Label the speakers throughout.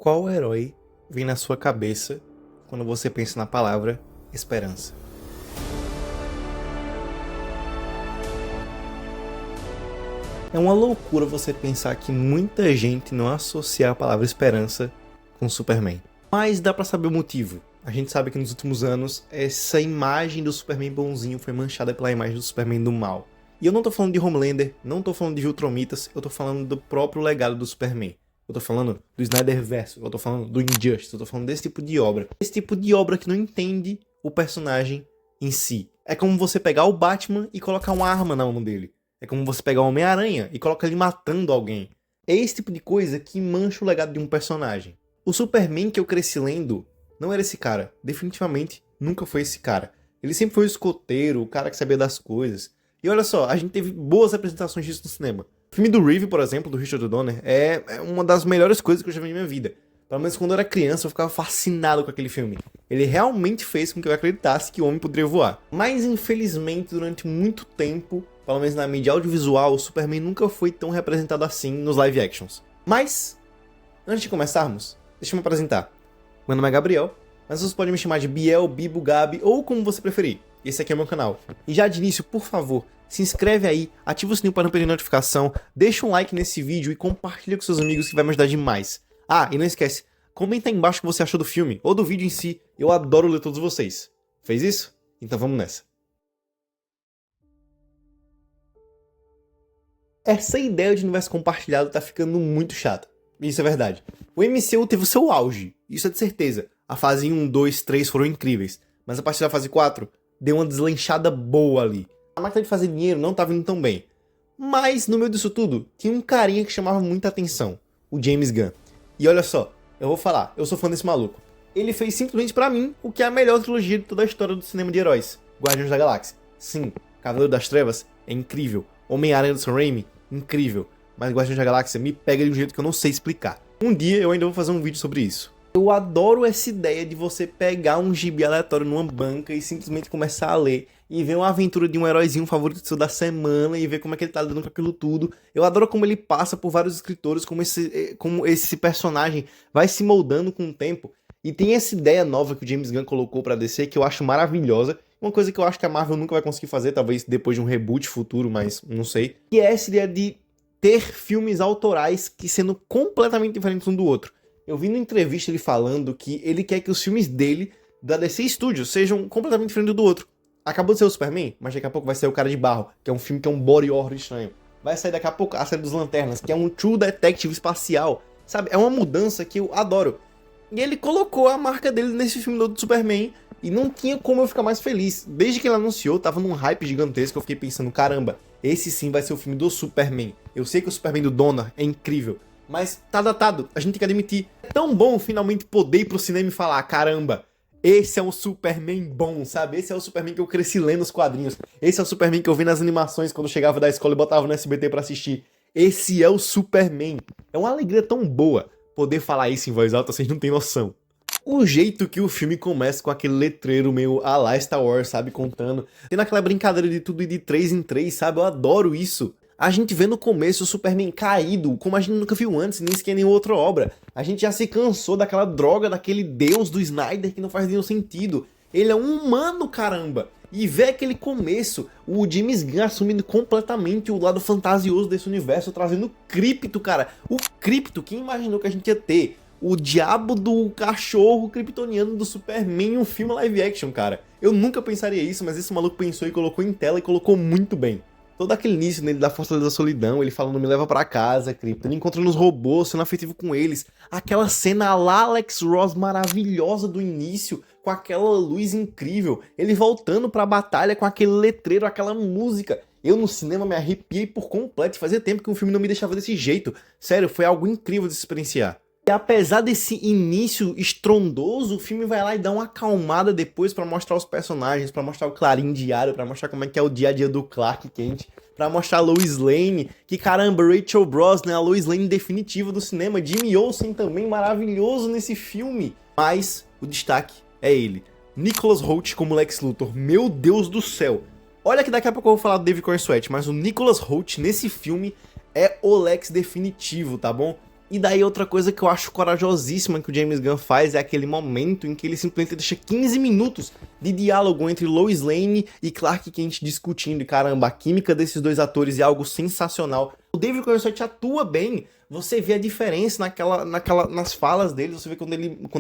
Speaker 1: Qual herói vem na sua cabeça quando você pensa na palavra esperança? É uma loucura você pensar que muita gente não associa a palavra esperança com Superman. Mas dá pra saber o motivo. A gente sabe que nos últimos anos, essa imagem do Superman bonzinho foi manchada pela imagem do Superman do mal. E eu não tô falando de Homelander, não tô falando de Viltromitas, eu tô falando do próprio legado do Superman. Eu tô falando do Snyderverse, eu tô falando do Injustice, eu tô falando desse tipo de obra. Esse tipo de obra que não entende o personagem em si. É como você pegar o Batman e colocar uma arma na mão dele. É como você pegar o Homem-Aranha e colocar ele matando alguém. É esse tipo de coisa que mancha o legado de um personagem. O Superman que eu cresci lendo não era esse cara. Definitivamente nunca foi esse cara. Ele sempre foi o escoteiro, o cara que sabia das coisas. E olha só, a gente teve boas representações disso no cinema. O filme do Reeve, por exemplo, do Richard Donner, é uma das melhores coisas que eu já vi na minha vida. Pelo menos quando eu era criança, eu ficava fascinado com aquele filme. Ele realmente fez com que eu acreditasse que o homem poderia voar. Mas, infelizmente, durante muito tempo, pelo menos na mídia audiovisual, o Superman nunca foi tão representado assim nos live actions. Mas, antes de começarmos, deixa eu me apresentar. Meu nome é Gabriel, mas vocês podem me chamar de Biel, Bibo, Gabi ou como você preferir. Esse aqui é o meu canal. E já de início, por favor, se inscreve aí, ativa o sininho para não perder notificação, deixa um like nesse vídeo e compartilha com seus amigos que vai me ajudar demais. Ah, e não esquece, comenta aí embaixo o que você achou do filme ou do vídeo em si, eu adoro ler todos vocês. Fez isso? Então vamos nessa. Essa ideia de universo compartilhado tá ficando muito chata. Isso é verdade. O MCU teve o seu auge, isso é de certeza. A fase 1, 2, 3 foram incríveis, mas a partir da fase 4 deu uma deslanchada boa ali. A máquina de fazer dinheiro não tá vindo tão bem. Mas no meio disso tudo, tinha um carinha que chamava muita atenção, o James Gunn. E olha só, eu vou falar, eu sou fã desse maluco. Ele fez simplesmente pra mim o que é a melhor trilogia de toda a história do cinema de heróis, Guardiões da Galáxia. Sim, Cavaleiro das Trevas é incrível, Homem-Aranha do Sam Raimi, incrível, mas Guardiões da Galáxia me pega de um jeito que eu não sei explicar. Um dia eu ainda vou fazer um vídeo sobre isso. Eu adoro essa ideia de você pegar um gibi aleatório numa banca e simplesmente começar a ler e ver uma aventura de um heróizinho favorito seu da semana e ver como é que ele tá lidando com aquilo tudo. Eu adoro como ele passa por vários escritores, como esse personagem vai se moldando com o tempo. E tem essa ideia nova que o James Gunn colocou pra DC que eu acho maravilhosa. Uma coisa que eu acho que a Marvel nunca vai conseguir fazer, talvez depois de um reboot futuro, mas não sei. Que é essa ideia de ter filmes autorais que sendo completamente diferentes um do outro. Eu vi numa entrevista ele falando que ele quer que os filmes dele, da DC Studios, sejam completamente diferentes um do outro. Acabou de ser o Superman, mas daqui a pouco vai ser o Cara de Barro, que é um filme que é um body horror estranho. Vai sair daqui a pouco a série dos Lanternas, que é um True Detective espacial. Sabe, é uma mudança que eu adoro. E ele colocou a marca dele nesse filme do Superman, e não tinha como eu ficar mais feliz. Desde que ele anunciou, tava num hype gigantesco, eu fiquei pensando, caramba, esse sim vai ser o filme do Superman. Eu sei que o Superman do Donner é incrível, mas tá datado, a gente tem que admitir. É tão bom finalmente poder ir pro cinema e falar, caramba, esse é um Superman bom, sabe? Esse é o Superman que eu cresci lendo os quadrinhos. Esse é o Superman que eu vi nas animações quando eu chegava da escola e botava no SBT pra assistir. Esse é o Superman. É uma alegria tão boa poder falar isso em voz alta, vocês não têm noção. O jeito que o filme começa com aquele letreiro meio a la Star Wars, sabe? Contando. Tendo aquela brincadeira de tudo e de 3 em 3, sabe? Eu adoro isso. A gente vê no começo o Superman caído, como a gente nunca viu antes, nem sequer em nenhuma outra obra. A gente já se cansou daquela droga, daquele deus do Snyder que não faz nenhum sentido. Ele é um humano, caramba! E ver aquele começo, o James Gunn assumindo completamente o lado fantasioso desse universo, trazendo o Krypto, cara. O Krypto, quem imaginou que a gente ia ter? O diabo do cachorro kryptoniano do Superman em um filme live action, cara. Eu nunca pensaria isso, mas esse maluco pensou e colocou em tela e colocou muito bem. Todo aquele início nele da Força da Solidão, ele falando me leva pra casa, Krypton, ele encontrando os robôs, sendo afetivo com eles. Aquela cena lá Alex Ross maravilhosa do início, com aquela luz incrível. Ele voltando pra batalha com aquele letreiro, aquela música. Eu no cinema me arrepiei por completo, fazia tempo que um filme não me deixava desse jeito. Sério, foi algo incrível de se experienciar. E apesar desse início estrondoso, o filme vai lá e dá uma acalmada depois pra mostrar os personagens, pra mostrar o clarim diário, pra mostrar como é que é o dia a dia do Clark Kent, pra mostrar a Lois Lane, que caramba, Rachel Brosnahan, a Lois Lane definitiva do cinema, Jimmy Olsen também maravilhoso nesse filme. Mas o destaque é ele, Nicholas Hoult como Lex Luthor, meu Deus do céu. Olha que daqui a pouco eu vou falar do David Corenswet, mas o Nicholas Hoult nesse filme é o Lex definitivo, tá bom? E daí outra coisa que eu acho corajosíssima que o James Gunn faz é aquele momento em que ele simplesmente deixa 15 minutos de diálogo entre Lois Lane e Clark Kent discutindo. E caramba, a química desses dois atores é algo sensacional. O David Corenswet atua bem, você vê a diferença nas falas dele, você vê quando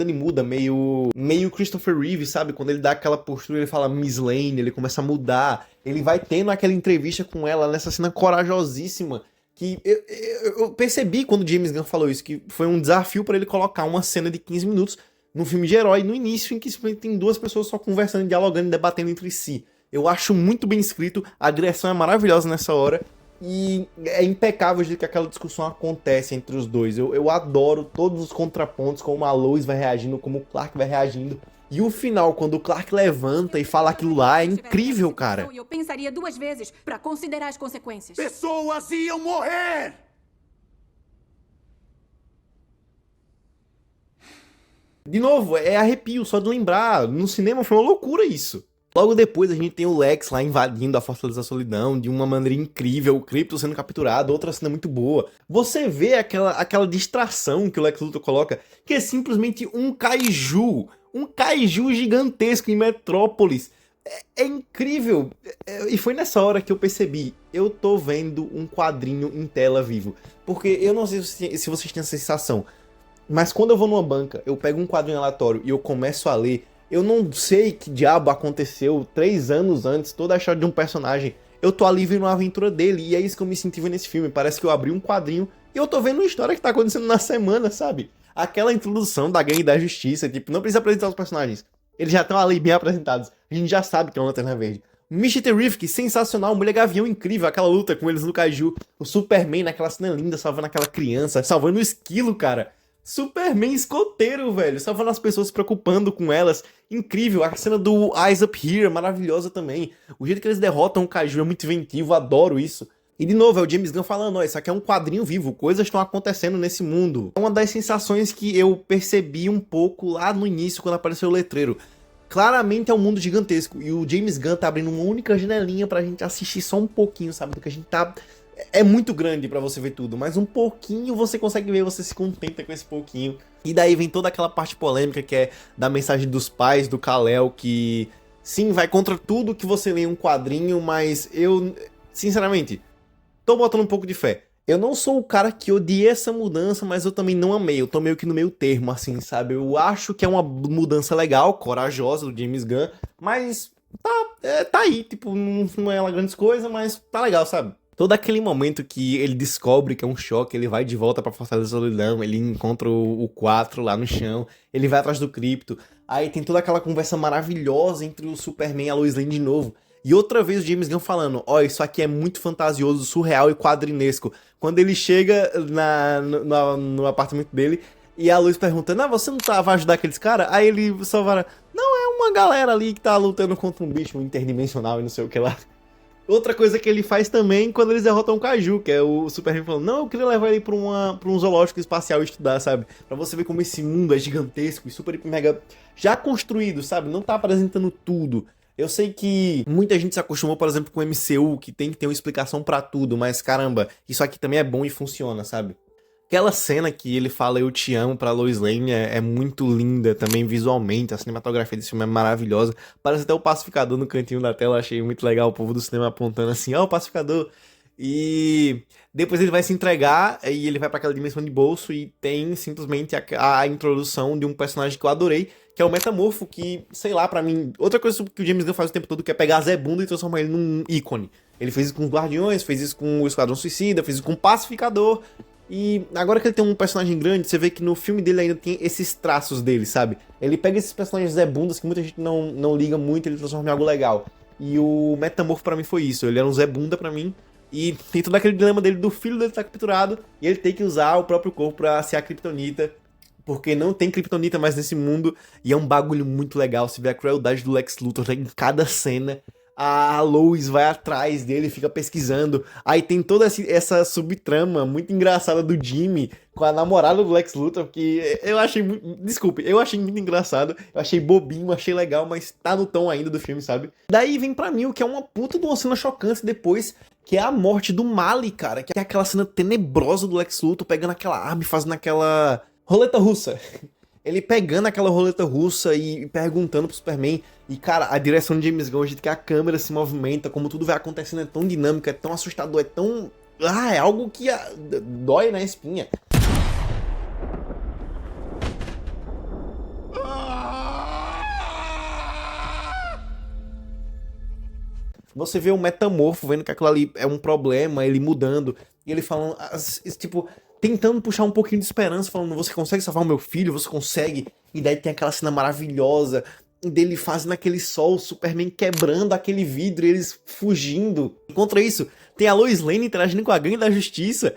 Speaker 1: ele muda, meio Christopher Reeve, sabe? Quando ele dá aquela postura, ele fala Miss Lane, ele começa a mudar, ele vai tendo aquela entrevista com ela nessa cena corajosíssima, que eu percebi quando o James Gunn falou isso, que foi um desafio pra ele colocar uma cena de 15 minutos num filme de herói no início, em que tem duas pessoas só conversando, dialogando e debatendo entre si. Eu acho muito bem escrito, a direção é maravilhosa nessa hora, e é impecável de que aquela discussão acontece entre os dois. Eu adoro todos os contrapontos, como a Lois vai reagindo, como o Clark vai reagindo. E o final, quando o Clark levanta e fala aquilo lá, é incrível, cara.
Speaker 2: Eu pensaria 2 vezes pra considerar as consequências.
Speaker 3: Pessoas iam morrer!
Speaker 1: De novo, é arrepio só de lembrar. No cinema foi uma loucura isso. Logo depois a gente tem o Lex lá invadindo a Fortaleza da Solidão de uma maneira incrível, o Krypto sendo capturado, outra cena muito boa. Você vê aquela distração que o Lex Luthor coloca, que é simplesmente um kaiju gigantesco em Metrópolis. É incrível. E foi nessa hora que eu percebi, eu tô vendo um quadrinho em tela vivo. Porque eu não sei se vocês têm essa sensação, mas quando eu vou numa banca, eu pego um quadrinho aleatório e eu começo a ler, eu não sei que diabo aconteceu 3 anos antes, toda a história de um personagem. Eu tô ali vendo uma aventura dele, e é isso que eu me senti vendo nesse filme. Parece que eu abri um quadrinho e eu tô vendo uma história que tá acontecendo na semana, sabe? Aquela introdução da Gangue da Justiça, tipo, não precisa apresentar os personagens. Eles já estão ali bem apresentados. A gente já sabe que é uma Lanterna Verde. Misty Terrific, sensacional, Mulher Gavião incrível, aquela luta com eles no Kaiju. O Superman naquela cena linda, salvando aquela criança, salvando o esquilo, cara. Superman escoteiro, velho, salvando as pessoas, se preocupando com elas. Incrível, a cena do Eyes Up Here, maravilhosa também. O jeito que eles derrotam o Kaiju é muito inventivo, adoro isso. E de novo, é o James Gunn falando, ó, isso aqui é um quadrinho vivo, coisas estão acontecendo nesse mundo. É uma das sensações que eu percebi um pouco lá no início, quando apareceu o letreiro. Claramente é um mundo gigantesco, e o James Gunn tá abrindo uma única janelinha pra gente assistir só um pouquinho, sabe, do que a gente tá... É muito grande pra você ver tudo, mas um pouquinho você consegue ver, você se contenta com esse pouquinho. E daí vem toda aquela parte polêmica que é da mensagem dos pais do Kal-El, que sim, vai contra tudo que você lê em um quadrinho, mas eu, sinceramente, tô botando um pouco de fé. Eu não sou o cara que odiei essa mudança, mas eu também não amei, eu tô meio que no meio termo, assim, sabe? Eu acho que é uma mudança legal, corajosa do James Gunn, mas tá aí, tipo, não é uma grande coisa, mas tá legal, sabe? Todo aquele momento que ele descobre que é um choque, ele vai de volta pra Fortaleza da Solidão, ele encontra o 4 lá no chão, ele vai atrás do Krypto, aí tem toda aquela conversa maravilhosa entre o Superman e a Lois Lane de novo, e outra vez o James Gunn falando, ó, isso aqui é muito fantasioso, surreal e quadrinesco. Quando ele chega no apartamento dele, e a Lois pergunta, não, você não vai ajudar aqueles caras? Aí ele só fala, não, é uma galera ali que tá lutando contra um bicho interdimensional e não sei o que lá. Outra coisa que ele faz também quando eles derrotam o Kaiju, que é o Superman falando, não, eu queria levar ele pra um zoológico espacial estudar, sabe? Pra você ver como esse mundo é gigantesco e super mega já construído, sabe? Não tá apresentando tudo. Eu sei que muita gente se acostumou, por exemplo, com o MCU, que tem que ter uma explicação pra tudo, mas caramba, isso aqui também é bom e funciona, sabe? Aquela cena que ele fala eu te amo pra Lois Lane é muito linda também visualmente, a cinematografia desse filme é maravilhosa. Parece até o pacificador no cantinho da tela, achei muito legal o povo do cinema apontando assim, ó, o pacificador. E depois ele vai se entregar e ele vai pra aquela dimensão de bolso e tem simplesmente a introdução de um personagem que eu adorei, que é o Metamorfo, que, sei lá, pra mim... Outra coisa que o James Gunn faz o tempo todo que é pegar a Zebunda e transformar ele num ícone. Ele fez isso com os Guardiões, fez isso com o Esquadrão Suicida, fez isso com o Pacificador... E agora que ele tem um personagem grande, você vê que no filme dele ainda tem esses traços dele, sabe? Ele pega esses personagens Zé Bundas que muita gente não liga muito, ele transforma em algo legal. E o Metamorfo pra mim foi isso, ele era um Zé Bunda pra mim. E tem todo aquele dilema dele do filho dele estar capturado e ele tem que usar o próprio corpo pra ser a Kryptonita. Porque não tem Kryptonita mais nesse mundo. E é um bagulho muito legal, você vê a crueldade do Lex Luthor em cada cena. A Lois vai atrás dele, fica pesquisando. Aí tem toda essa subtrama muito engraçada do Jimmy com a namorada do Lex Luthor, que eu achei muito... Desculpe, eu achei muito engraçado. Eu achei bobinho, achei legal, mas tá no tom ainda do filme, sabe? Daí vem pra mim o que é uma puta de uma cena chocante depois, que é a morte do Mali, cara, que é aquela cena tenebrosa do Lex Luthor pegando aquela arma e fazendo aquela roleta russa. Ele pegando aquela roleta russa e perguntando pro Superman. E, cara, a direção de James Gunn, o jeito que a câmera se movimenta, como tudo vai acontecendo, é tão dinâmico, é tão assustador, é tão... é algo que dói na espinha. Você vê o Metamorfo vendo que aquilo ali é um problema, ele mudando, e ele falando, tipo, tentando puxar um pouquinho de esperança, falando, você consegue salvar o meu filho? Você consegue? E daí tem aquela cena maravilhosa dele fazendo aquele sol, o Superman quebrando aquele vidro e eles fugindo. Contra isso, tem a Lois Lane interagindo com a Gangue da Justiça,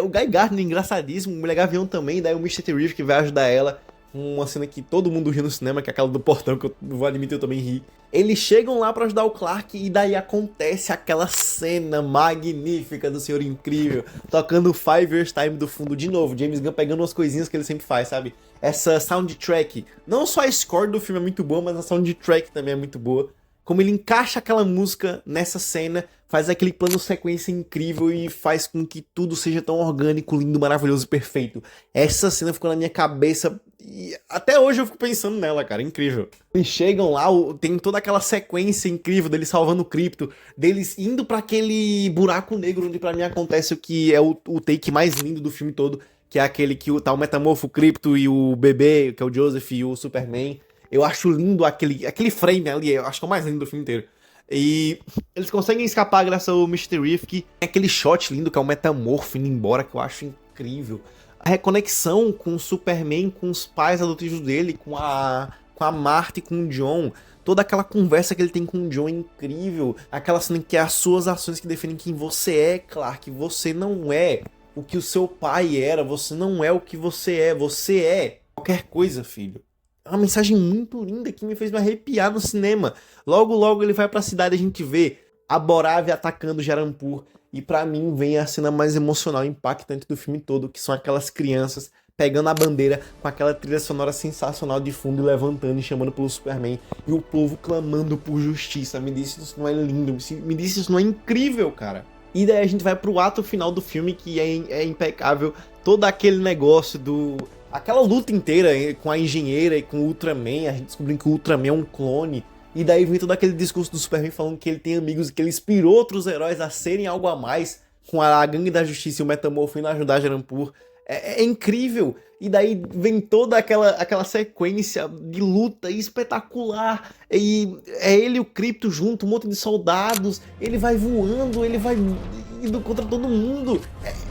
Speaker 1: o Guy Gardner engraçadíssimo, o Mulher Gavião também, daí o Mr. Terrific que vai ajudar ela. Uma cena que todo mundo riu no cinema, que é aquela do portão, que eu vou admitir, eu também ri. Eles chegam lá pra ajudar o Clark e daí acontece aquela cena magnífica do Senhor Incrível, tocando 5 Years Time do fundo de novo. James Gunn pegando umas coisinhas que ele sempre faz, sabe? Essa soundtrack, não só a score do filme é muito boa, mas a soundtrack também é muito boa. Como ele encaixa aquela música nessa cena, faz aquele plano sequência incrível e faz com que tudo seja tão orgânico, lindo, maravilhoso e perfeito. Essa cena ficou na minha cabeça e até hoje eu fico pensando nela, cara, incrível. Eles chegam lá, tem toda aquela sequência incrível deles salvando o Krypto, deles indo pra aquele buraco negro onde pra mim acontece o que é o take mais lindo do filme todo, que é aquele que tá o Metamorfo, o Krypto e o bebê, que é o Joseph e o Superman. Eu acho lindo aquele frame ali, eu acho que é o mais lindo do filme inteiro. E eles conseguem escapar graças ao Mr. Terrific. Tem aquele shot lindo que é o Metamorfo indo embora, que eu acho incrível. A reconexão com o Superman, com os pais adotivos dele, com a Marta e com o John. Toda aquela conversa que ele tem com o John é incrível. Aquela cena que é as suas ações que definem quem você é, Clark. Você não é o que o seu pai era, você não é o que você é qualquer coisa, filho. É uma mensagem muito linda que me fez me arrepiar no cinema. Logo, logo ele vai pra cidade e a gente vê a Borave atacando Jarampur. E pra mim vem a cena mais emocional e impactante do filme todo, que são aquelas crianças pegando a bandeira com aquela trilha sonora sensacional de fundo e levantando e chamando pelo Superman. E o povo clamando por justiça. Me disse isso não é lindo, me disse isso não é incrível, cara. E daí a gente vai pro ato final do filme, que é impecável. Todo aquele negócio aquela luta inteira com a engenheira e com o Ultraman, a gente descobrindo que o Ultraman é um clone. E daí vem todo aquele discurso do Superman falando que ele tem amigos e que ele inspirou outros heróis a serem algo a mais, com a Gangue da Justiça e o Metamorfo indo ajudar Jarampur. É incrível. E daí vem toda aquela sequência de luta espetacular. E é ele e o Krypto junto, um monte de soldados. Ele vai voando, ele vai indo contra todo mundo.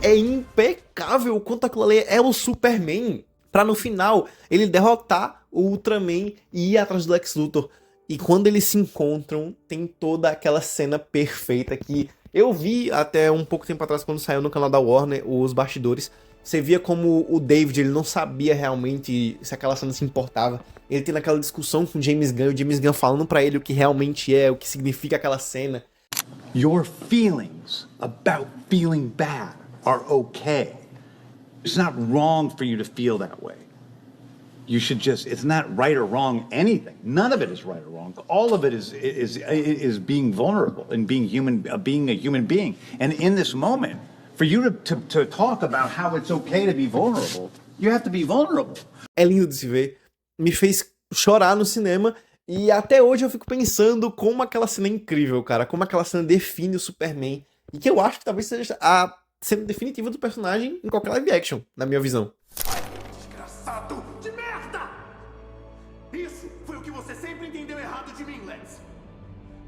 Speaker 1: É impecável o quanto aquilo ali é o Superman. Pra no final ele derrotar o Ultraman e ir atrás do Lex Luthor. E quando eles se encontram, tem toda aquela cena perfeita que eu vi até um pouco tempo atrás quando saiu no canal da Warner, os bastidores. Você via como o David, ele não sabia realmente se aquela cena se importava. Ele tendo aquela discussão com o James Gunn falando pra ele o que realmente é, o que significa aquela cena.
Speaker 3: Your feelings about feeling bad are okay. It's not wrong for you to feel that way. You should just, it's not right or wrong anything. None of it is right or wrong. All of it is being vulnerable and being a human being. And in this moment, for you to talk about how it's okay to be vulnerable, you have to be vulnerable.
Speaker 1: É lindo de se ver. Me fez chorar no cinema. E até hoje eu fico pensando como aquela cena é incrível, cara. Como aquela cena define o Superman. E que eu acho que talvez seja a cena definitiva do personagem em qualquer live action, na minha visão.
Speaker 3: Desgraçado de merda! Isso foi o que você sempre entendeu errado de mim, Lex.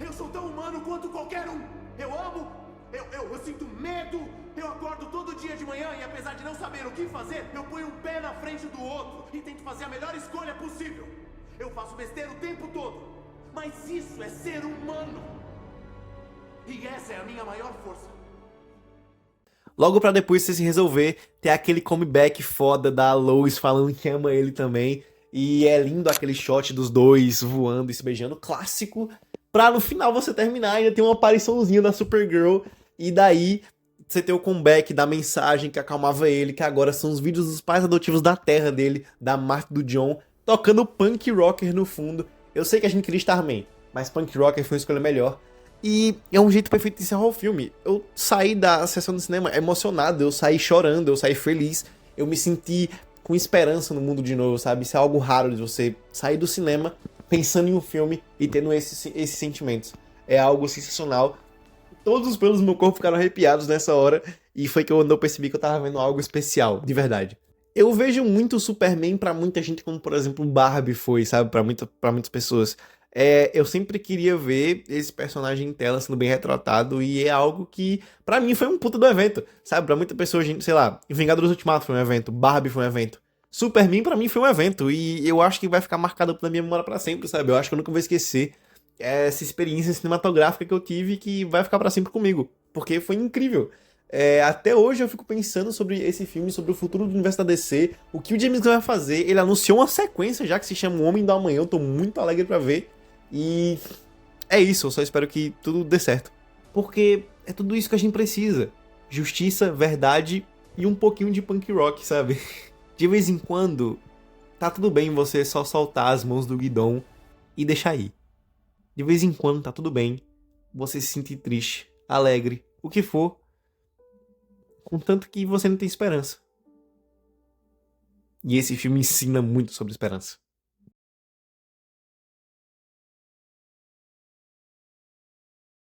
Speaker 3: Eu sou tão humano quanto qualquer um. Eu amo, eu sinto medo. Eu acordo todo dia de manhã e apesar de não saber o que fazer, eu ponho um pé na frente do outro e tento fazer a melhor escolha possível. Eu faço besteira o tempo todo, mas isso é ser humano. E essa é a minha maior força.
Speaker 1: Logo pra depois você se resolver, tem aquele comeback foda da Lois falando que ama ele também. E é lindo aquele shot dos dois voando e se beijando, clássico. Pra no final você terminar, ainda tem uma apariçãozinha da Supergirl. E daí você tem o comeback da mensagem que acalmava ele, que agora são os vídeos dos pais adotivos da terra dele, da Marta e do John, tocando punk rocker no fundo. Eu sei que a gente queria Starman, mas punk rocker foi uma escolha melhor. E é um jeito perfeito de encerrar o filme. Eu saí da sessão do cinema emocionado, eu saí chorando, eu saí feliz. Eu me senti com esperança no mundo de novo, sabe? Isso é algo raro de você sair do cinema pensando em um filme e tendo esses sentimentos. É algo sensacional. Todos os pelos do meu corpo ficaram arrepiados nessa hora. E foi quando eu percebi que eu tava vendo algo especial, de verdade. Eu vejo muito o Superman pra muita gente, como por exemplo o Barbie foi, sabe? Pra muitas pessoas. Eu sempre queria ver esse personagem em tela sendo bem retratado. E é algo que, pra mim, foi um puta do evento. Sabe? Pra muita pessoa, gente, sei lá, Vingadores Ultimato foi um evento, Barbie foi um evento. Superman pra mim foi um evento. E eu acho que vai ficar marcado na minha memória pra sempre, sabe? Eu acho que eu nunca vou esquecer essa experiência cinematográfica que eu tive, que vai ficar pra sempre comigo. Porque foi incrível. Até hoje eu fico pensando sobre esse filme, sobre o futuro do universo da DC, o que o James Gunn vai fazer. Ele anunciou uma sequência já que se chama O Homem do Amanhã, eu tô muito alegre pra ver. E é isso, eu só espero que tudo dê certo. Porque é tudo isso que a gente precisa. Justiça, verdade e um pouquinho de punk rock, sabe? De vez em quando, tá tudo bem você só soltar as mãos do guidão e deixar ir. De vez em quando tá tudo bem você se sentir triste, alegre, o que for, contanto que você não tem esperança. E esse filme ensina muito sobre esperança.